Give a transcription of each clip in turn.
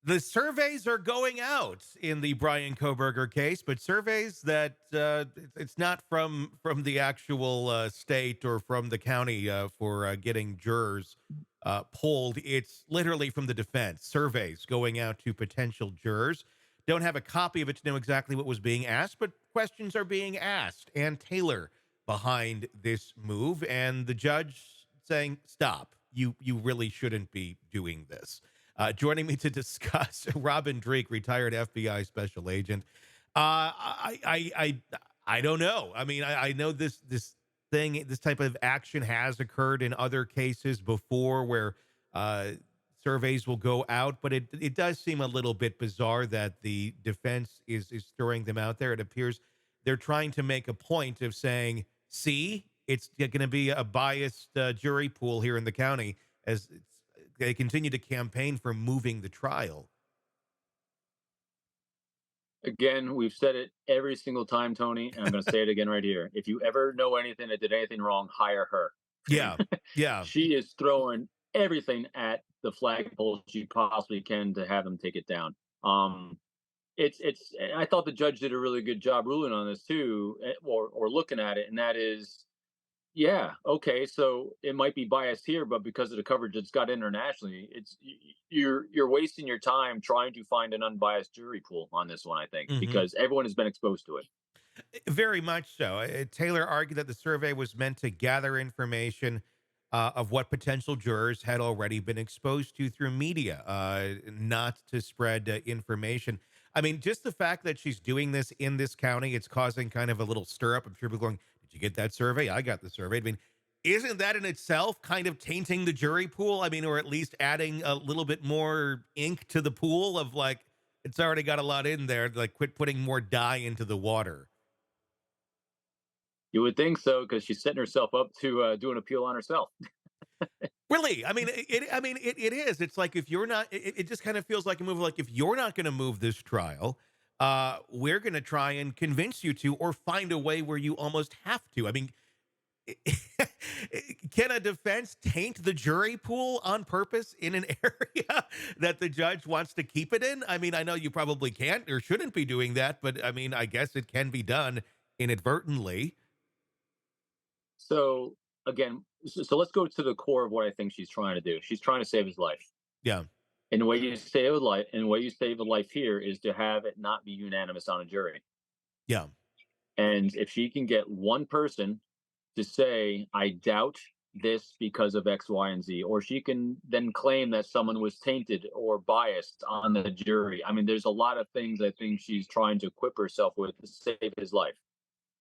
The surveys are going out in the Brian Koberger case, but surveys that it's not from the actual state or from the county for getting jurors polled. It's literally from the defense. Surveys going out to potential jurors. Don't have a copy of it to know exactly what was being asked, but questions are being asked. And Taylor behind this move, and the judge saying, "Stop! You really shouldn't be doing this." Joining me to discuss, Robin Dreeke, retired FBI special agent. I don't know. I mean, I know this type of action has occurred in other cases before, where surveys will go out, but it does seem a little bit bizarre that the defense is throwing them out there. It appears they're trying to make a point of saying, "See, it's going to be a biased jury pool here in the county," as they continue to campaign for moving the trial. Again, we've said it every single time, Tony, and I'm going to say it again right here. If you ever know anything that did anything wrong, hire her. Yeah, yeah. She is throwing everything at the flagpole she possibly can to have them take it down. It's. I thought the judge did a really good job ruling on this too, or looking at it, and that is, yeah, okay, so it might be biased here, but because of the coverage it's got internationally, you're wasting your time trying to find an unbiased jury pool on this one, I think, Hmm. because everyone has been exposed to it. Very much so. Taylor argued that the survey was meant to gather information of what potential jurors had already been exposed to through media, not to spread information. I mean, just the fact that she's doing this in this county, it's causing kind of a little stir up. I'm sure people going, "Did you get that survey? I got the survey." I mean, isn't that in itself kind of tainting the jury pool? I mean, or at least adding a little bit more ink to the pool of, like, it's already got a lot in there. Like, quit putting more dye into the water. You would think so, because she's setting herself up to do an appeal on herself. Really? I mean, it is. It's like, if you're not, it just kind of feels like a move. Like, if you're not going to move this trial, we're going to try and convince you to, or find a way where you almost have to. I mean, can a defense taint the jury pool on purpose in an area that the judge wants to keep it in? I mean, I know you probably can't or shouldn't be doing that, but I mean, I guess it can be done inadvertently. So again, so let's go to the core of what I think she's trying to do. She's trying to save his life. Yeah. And the way you save a life, and the way you save a life here is to have it not be unanimous on a jury. Yeah. And if she can get one person to say, "I doubt this because of X, Y, and Z," or she can then claim that someone was tainted or biased on the jury. I mean, there's a lot of things I think she's trying to equip herself with to save his life.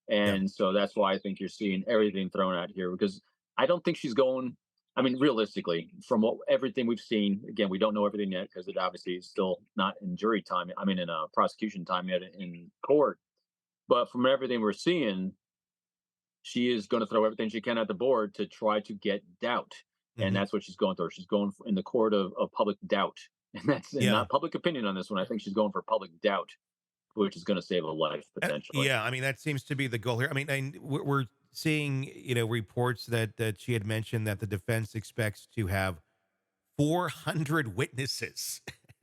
Yeah. And so that's why I think you're seeing everything thrown out here, because I don't think she's going. I mean, realistically, from everything we've seen, again, we don't know everything yet because it obviously is still not in jury time. I mean, in prosecution time yet in court. But from everything we're seeing, she is going to throw everything she can at the board to try to get doubt, and Hmm. that's what she's going through. She's going in the court of public doubt, and that's and Yeah. not public opinion on this one. I think she's going for public doubt, which is going to save a life potentially. Yeah, I mean, that seems to be the goal here. I mean, we're seeing, reports that she had mentioned that the defense expects to have 400 witnesses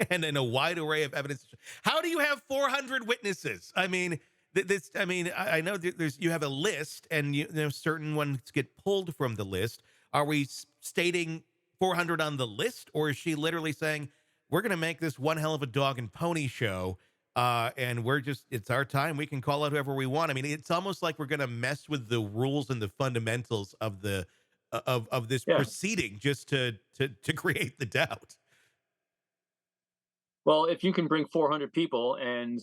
and in a wide array of evidence. How do you have 400 witnesses? I mean, this. I mean, I know there's you have a list, and certain ones get pulled from the list. Are we stating 400 on the list, or is she literally saying we're going to make this one hell of a dog and pony show? And it's our time. We can call out whoever we want. I mean, it's almost like we're going to mess with the rules and the fundamentals of the of this Yeah. proceeding just to create the doubt. Well, if you can bring 400 people and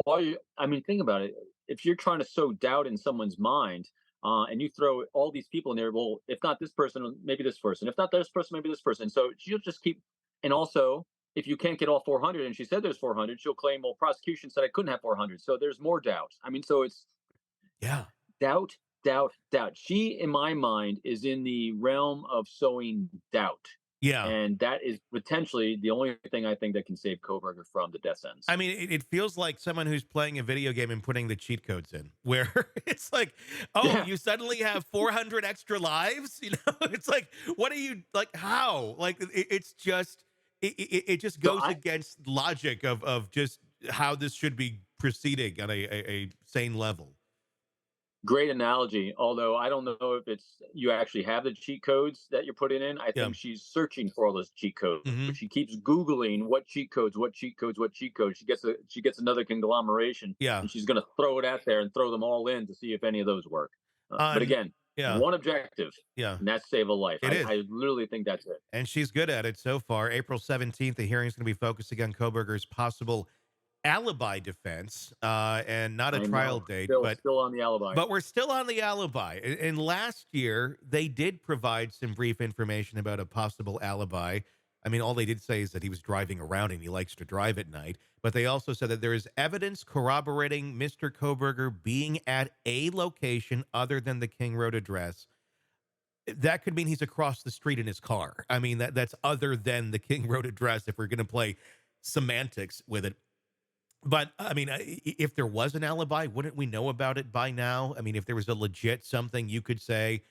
all you, I mean, think about it. If you're trying to sow doubt in someone's mind, and you throw all these people in there, well, if not this person, maybe this person. If not this person, maybe this person. So she'll just keep. And also, if you can't get all 400, and she said there's 400, she'll claim, well, prosecution said I couldn't have 400, so there's more doubt. I mean, so it's Yeah. doubt, doubt, doubt. She, in my mind, is in the realm of sowing doubt. Yeah. And that is potentially the only thing I think that can save Koberger from the death sentence. I mean, it feels like someone who's playing a video game and putting the cheat codes in, where it's like, oh, Yeah. you suddenly have 400 extra lives. It's like, what are you like? How? Like, it's just, it just So goes I against logic of just how this should be proceeding on a sane level. Great analogy. Although I don't know if it's you actually have the cheat codes that you're putting in. I Yeah. think she's searching for all those cheat codes, but Hmm. she keeps Googling what cheat codes, what cheat codes, what cheat codes. She gets another conglomeration, Yeah. and she's going to throw it out there and throw them all in to see if any of those work. But On again, Yeah. one objective, Yeah. and that's save a life. It is. I literally think that's it. And she's good at it so far. April 17th, the hearing is going to be focusing on Koberger's possible alibi defense, and not a I trial know. date, Still on the alibi. but we're still on the alibi. And last year, they did provide some brief information about a possible alibi. I mean, all they did say is that he was driving around and he likes to drive at night. But they also said that there is evidence corroborating Mr. Koberger being at a location other than the King Road address. That could mean he's across the street in his car. I mean, that's other than the King Road address if we're going to play semantics with it. But I mean, if there was an alibi, wouldn't we know about it by now? I mean, if there was a legit something you could say,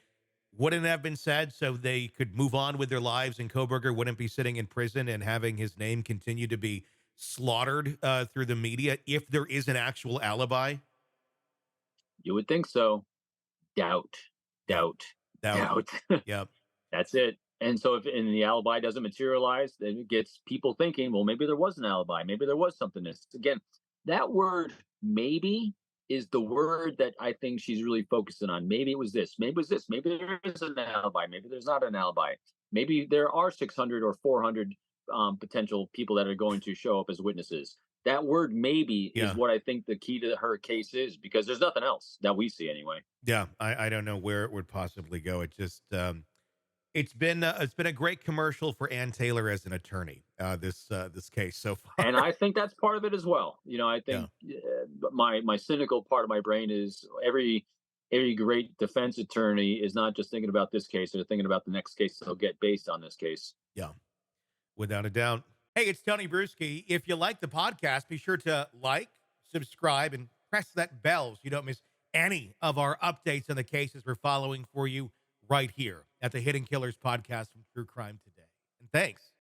wouldn't it have been said so they could move on with their lives and Koberger wouldn't be sitting in prison and having his name continue to be slaughtered through the media if there is an actual alibi? You would think so. Doubt, Yep. doubt, Doubt. doubt. Yep. That's it. And so if and the alibi doesn't materialize, then it gets people thinking, well, maybe there was an alibi. Maybe there was something. This again, that word maybe is the word that I think she's really focusing on. Maybe it was this. Maybe it was this. Maybe there is an alibi. Maybe there's not an alibi. Maybe there are 600 or 400 potential people that are going to show up as witnesses. That word maybe is Yeah. what I think the key to her case is because there's nothing else that we see anyway. Yeah. I don't know where it would possibly go. It just, it's been a great commercial for Ann Taylor as an attorney. This case so far. And I think that's part of it as well. I Yeah. think my cynical part of my brain is every great defense attorney is not just thinking about this case; they're thinking about the next case they'll get based on this case. Yeah. Without a doubt. Hey, it's Tony Brueski. If you like the podcast, be sure to like, subscribe, and press that bell so you don't miss any of our updates on the cases we're following for you right here at the Hidden Killers podcast from True Crime Today. And thanks